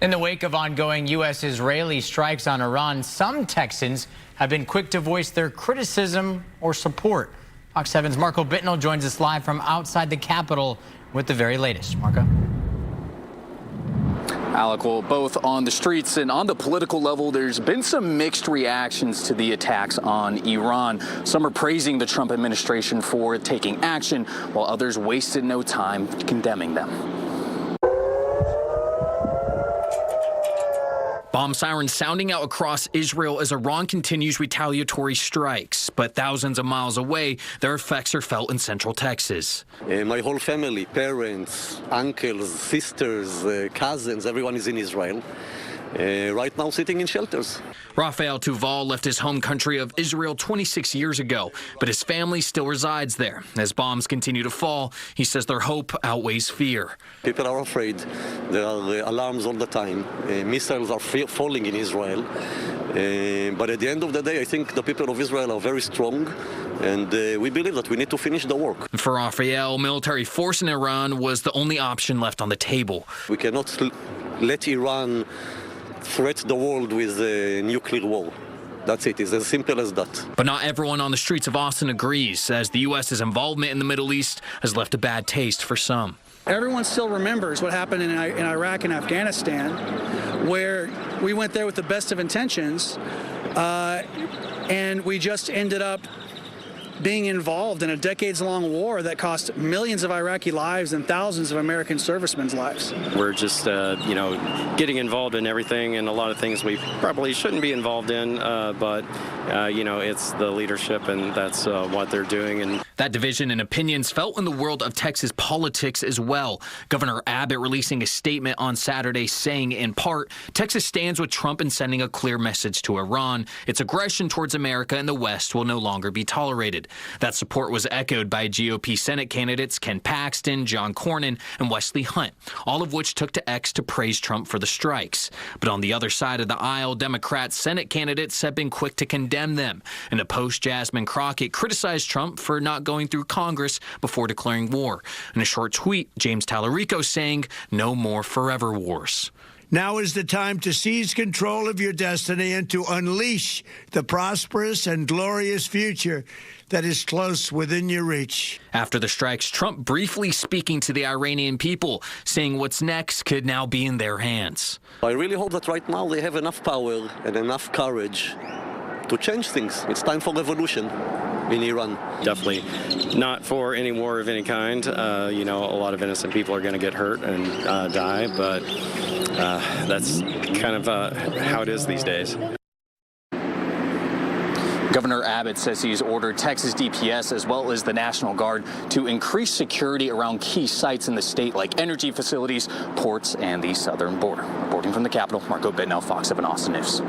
In the wake of ongoing U.S.-Israeli strikes on Iran, some Texans have been quick to voice their criticism or support. Fox 7's Marco Bittnell joins us live from outside the Capitol with the very latest. Marco. Alec, well, both on the streets and on the political level, there's been some mixed reactions to the attacks on Iran. Some are praising the Trump administration for taking action, while others wasted no time condemning them. Bomb sirens sounding out across Israel as Iran continues retaliatory strikes. But thousands of miles away, their effects are felt in central Texas. My whole family, parents, uncles, sisters, cousins, everyone is in Israel. Right now sitting in shelters. Rafael Tuval left his home country of Israel 26 years ago, but his family still resides there. As bombs continue to fall, he says their hope outweighs fear. People are afraid. There are alarms all the time. Missiles are falling in Israel. But at the end of the day, I think the people of Israel are very strong, and we believe that we need to finish the work. For Rafael, military force in Iran was the only option left on the table. We cannot let Iran threat the world with a nuclear war. That's it. It's as simple as that. But not everyone on the streets of Austin agrees, as the U.S.'s involvement in the Middle East has left a bad taste for some. Everyone still remembers what happened in Iraq and Afghanistan, where we went there with the best of intentions, and we just ended up being involved in a decades-long war that cost millions of Iraqi lives and thousands of American servicemen's lives. We're just, getting involved in everything and a lot of things we probably shouldn't be involved in, but it's the leadership, and that's what they're doing. And that division in opinions felt in the world of Texas politics as well. Governor Abbott releasing a statement on Saturday saying, in part, Texas stands with Trump in sending a clear message to Iran. Its aggression towards America and the West will no longer be tolerated. That support was echoed by GOP Senate candidates Ken Paxton, John Cornyn, and Wesley Hunt, all of which took to X to praise Trump for the strikes. But on the other side of the aisle, Democrat Senate candidates have been quick to condemn them. In a post, Jasmine Crockett criticized Trump for not going through Congress before declaring war. In a short tweet, James Tallarico saying, "No more forever wars." Now is the time to seize control of your destiny and to unleash the prosperous and glorious future that is close within your reach. After the strikes, Trump briefly speaking to the Iranian people, saying what's next could now be in their hands. I really hope that right now they have enough power and enough courage to change things. It's time for revolution in Iran. Definitely not for any war of any kind. A lot of innocent people are going to get hurt and die, but that's kind of how it is these days. Governor Abbott says he's ordered Texas DPS as well as the National Guard to increase security around key sites in the state like energy facilities, ports, and the southern border. Reporting from the Capitol, Marco Bittnell, Fox 7 Austin News.